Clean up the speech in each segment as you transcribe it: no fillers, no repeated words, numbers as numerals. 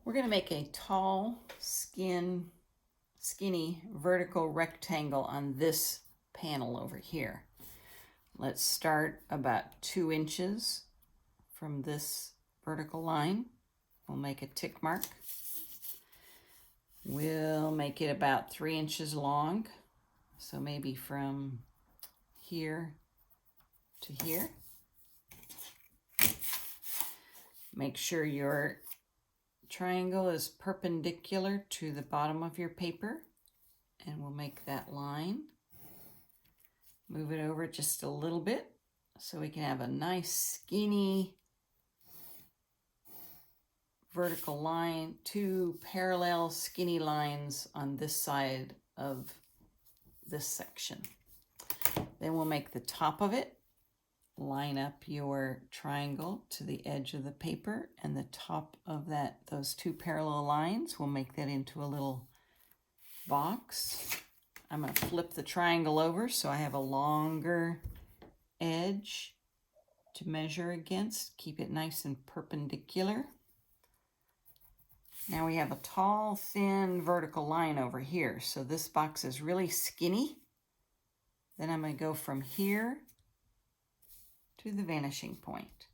We're going to make a tall, skinny vertical rectangle on this panel over here. Let's start about 2 inches from this vertical line. We'll make a tick mark. We'll make it about 3 inches long. So maybe from here to here. Make sure your triangle is perpendicular to the bottom of your paper, and we'll make that line. Move it over just a little bit so we can have a nice skinny vertical line, 2 parallel skinny lines on this side of this section. Then we'll make the top of it. Line up your triangle to the edge of the paper, and the top of those 2 parallel lines, we'll make that into a little box. I'm going to flip the triangle over so I have a longer edge to measure against. Keep it nice and perpendicular. Now we have a tall, thin vertical line over here. So this box is really skinny. Then I'm going to go from here to the vanishing point.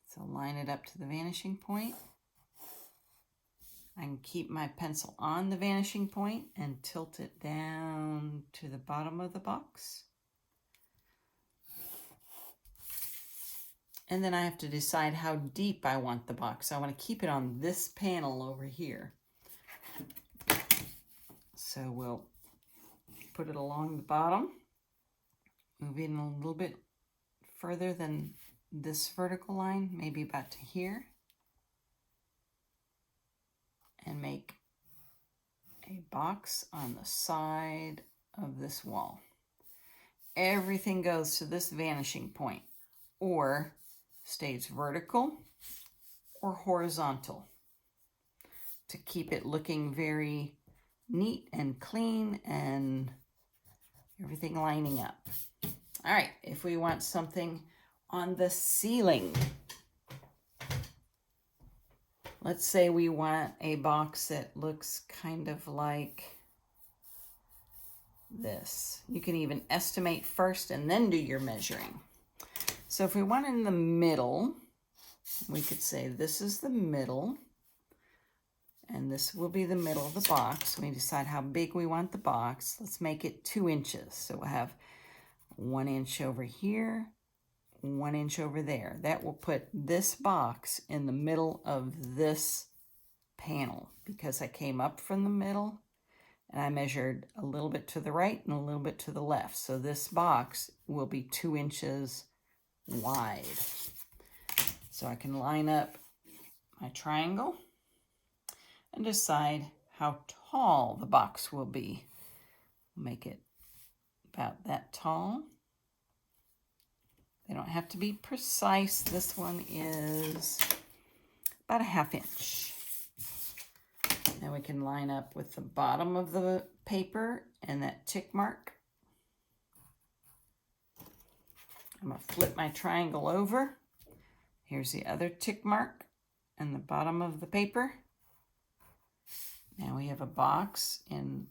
So line it up to the vanishing point. I can keep my pencil on the vanishing point and tilt it down to the bottom of the box. And then I have to decide how deep I want the box. I want to keep it on this panel over here. So we'll put it along the bottom, move in a little bit further than this vertical line, maybe about to here, and make a box on the side of this wall. Everything goes to this vanishing point, or stays vertical or horizontal to keep it looking very neat and clean and everything lining up. All right, if we want something on the ceiling, let's say we want a box that looks kind of like this. You can even estimate first and then do your measuring. So if we want in the middle, we could say this is the middle, and this will be the middle of the box. We decide how big we want the box. Let's make it 2 inches. So we'll have 1 inch over here, 1 inch over there. That will put this box in the middle of this panel because I came up from the middle and I measured a little bit to the right and a little bit to the left. So this box will be 2 inches wide. So I can line up my triangle and decide how tall the box will be. Make it about that tall. They don't have to be precise. This one is about a 1/2 inch. Now we can line up with the bottom of the paper and that tick mark. I'm going to flip my triangle over. Here's the other tick mark and the bottom of the paper. Now we have a box in,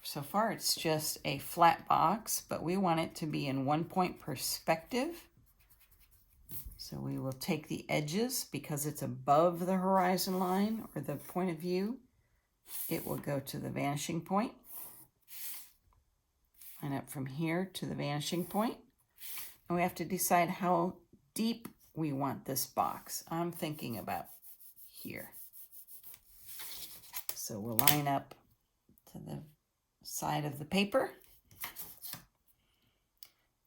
so far it's just a flat box, but we want it to be in 1-point perspective. So we will take the edges because it's above the horizon line or the point of view. It will go to the vanishing point. And up from here to the vanishing point. And we have to decide how deep we want this box. I'm thinking about here. So we'll line up to the side of the paper.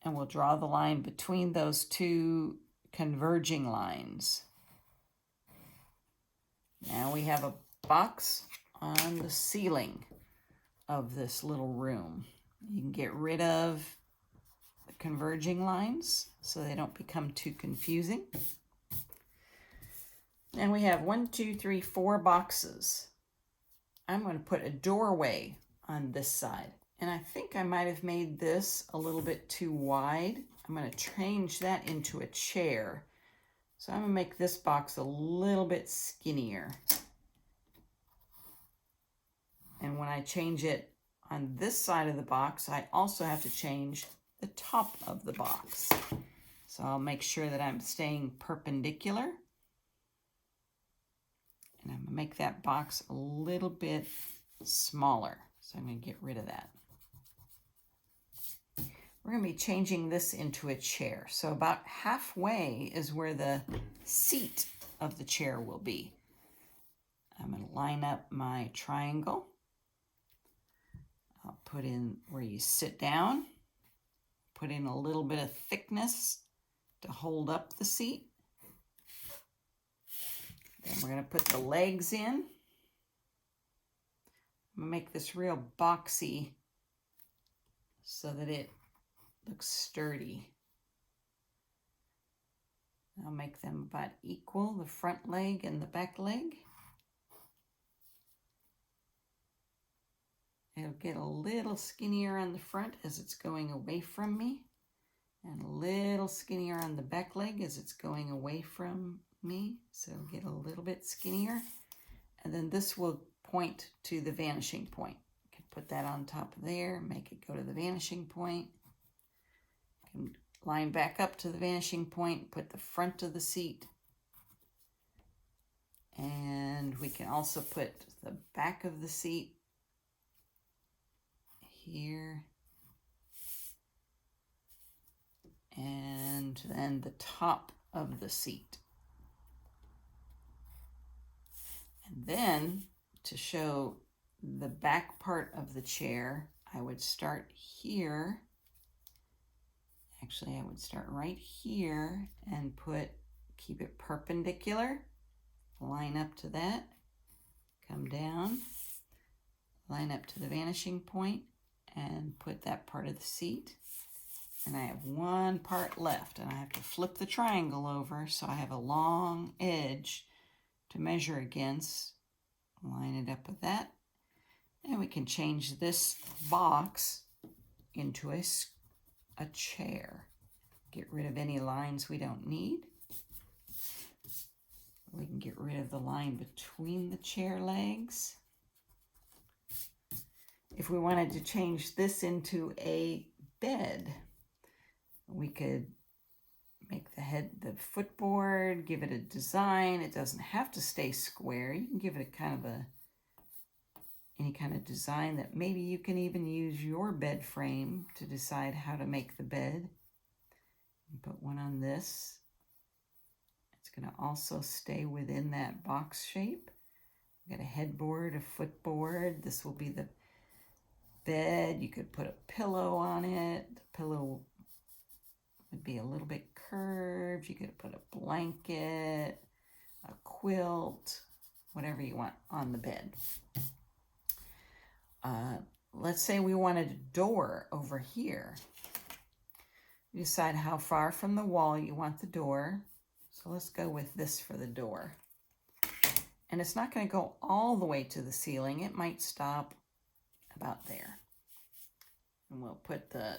And we'll draw the line between those 2 converging lines. Now we have a box on the ceiling of this little room. You can get rid of the converging lines so they don't become too confusing. And we have 1, 2, 3, 4 boxes. I'm going to put a doorway on this side. And I think I might have made this a little bit too wide. I'm going to change that into a chair. So I'm going to make this box a little bit skinnier. And when I change it on this side of the box, I also have to change the top of the box. So I'll make sure that I'm staying perpendicular. And I'm going to make that box a little bit smaller. So I'm going to get rid of that. We're going to be changing this into a chair. So about halfway is where the seat of the chair will be. I'm going to line up my triangle. I'll put in where you sit down. Put in a little bit of thickness to hold up the seat. Then we're going to put the legs in. I'm going to make this real boxy so that it looks sturdy. I'll make them about equal, the front leg and the back leg. It'll get a little skinnier on the front as it's going away from me, and a little skinnier on the back leg as it's going away from me. So get a little bit skinnier. And then this will point to the vanishing point. You can put that on top of there, make it go to the vanishing point. You can line back up to the vanishing point, put the front of the seat. And we can also put the back of the seat here. And then the top of the seat. And then to show the back part of the chair, I would start here. Actually, I would start right here and keep it perpendicular, line up to that, come down, line up to the vanishing point, and put that part of the seat. And I have one part left, and I have to flip the triangle over so I have a long edge to measure against. Line it up with that. And we can change this box into a chair. Get rid of any lines we don't need. We can get rid of the line between the chair legs. If we wanted to change this into a bed, we could make the footboard, give it a design. It doesn't have to stay square. You can give it any kind of design that maybe you can even use your bed frame to decide how to make the bed. You put one on this. It's going to also stay within that box shape. We've got a headboard, a footboard. This will be the bed. You could put a pillow on it. The pillow would be a little bit curved. You could put a blanket, a quilt, whatever you want on the bed. Let's say we wanted a door over here. You decide how far from the wall you want the door. So let's go with this for the door. And it's not going to go all the way to the ceiling. It might stop about there. And we'll put the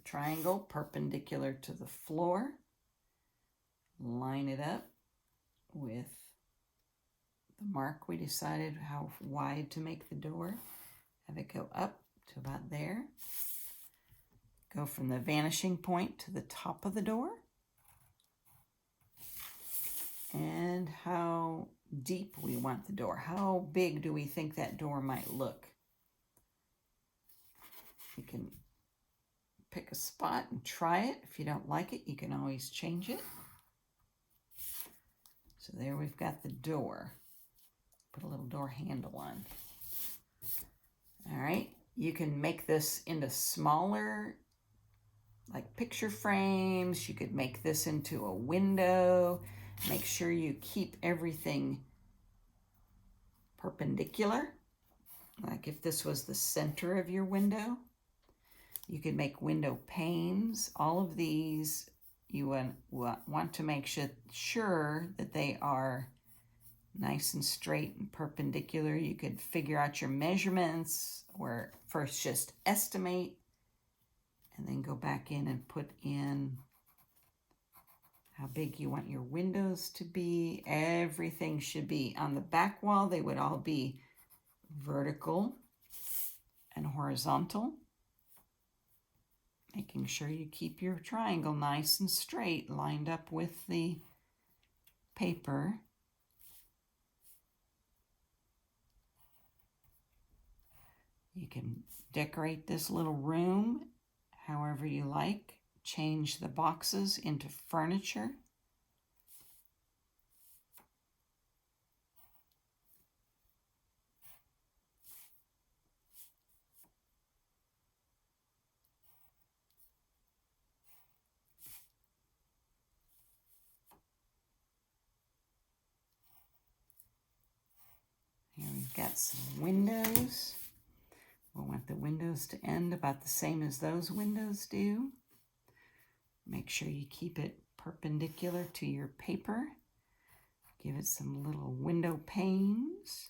triangle perpendicular to the floor. Line it up with the mark we decided how wide to make the door. Have it go up to about there. Go from the vanishing point to the top of the door. And how deep we want the door. How big do we think that door might look? You can pick a spot and try it. If you don't like it, you can always change it. So there we've got the door. Put a little door handle on. All right, you can make this into smaller, like picture frames. You could make this into a window. Make sure you keep everything perpendicular. Like if this was the center of your window, you could make window panes. All of these, you want to make sure that they are nice and straight and perpendicular. You could figure out your measurements, or first just estimate and then go back in and put in how big you want your windows to be. Everything should be on the back wall. They would all be vertical. and horizontal, making sure you keep your triangle nice and straight, lined up with the paper. You can decorate this little room however you like. Change the boxes into furniture. Here we've got some windows. We'll want the windows to end about the same as those windows do. Make sure you keep it perpendicular to your paper. Give it some little window panes.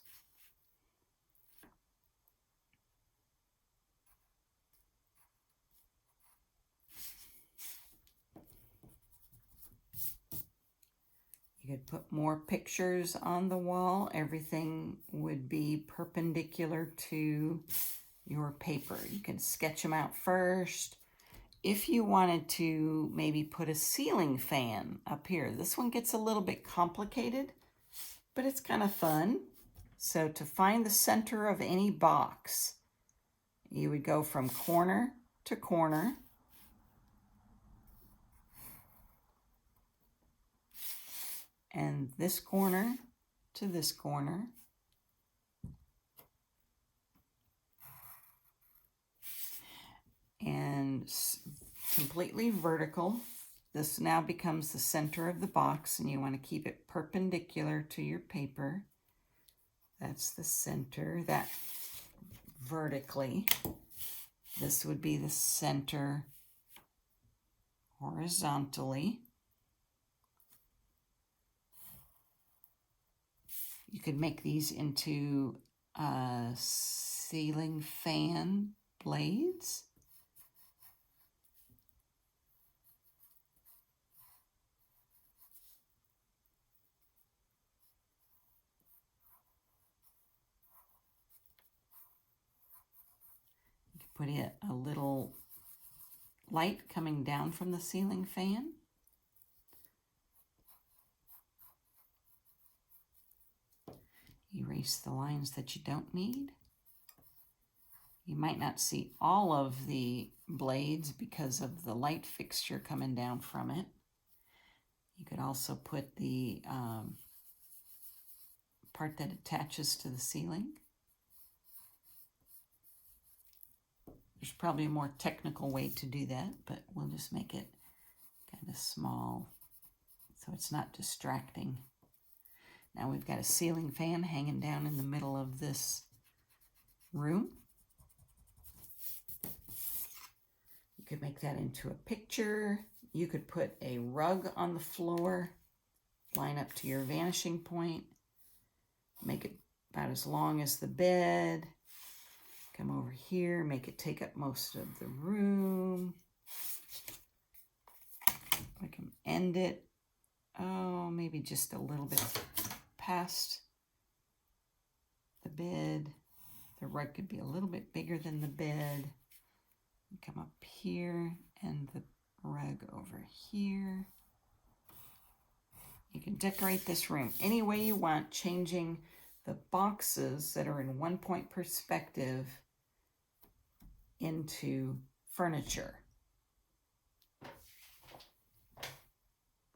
You could put more pictures on the wall. Everything would be perpendicular to your paper. You can sketch them out first. If you wanted to maybe put a ceiling fan up here, this one gets a little bit complicated, but it's kind of fun. So to find the center of any box, you would go from corner to corner. And this corner to this corner. And completely vertical. This now becomes the center of the box, and you want to keep it perpendicular to your paper. That's the center, that vertically. This would be the center horizontally. You could make these into ceiling fan blades. You could put a little light coming down from the ceiling fan. Erase the lines that you don't need. You might not see all of the blades because of the light fixture coming down from it. You could also put the part that attaches to the ceiling. There's probably a more technical way to do that, but we'll just make it kind of small so it's not distracting. Now we've got a ceiling fan hanging down in the middle of this room. You could make that into a picture. You could put a rug on the floor, line up to your vanishing point, make it about as long as the bed. Come over here, make it take up most of the room. I can end it, maybe just a little bit past the bed. The rug could be a little bit bigger than the bed. Come up here and the rug over here. You can decorate this room any way you want, changing the boxes that are in 1-point perspective into furniture.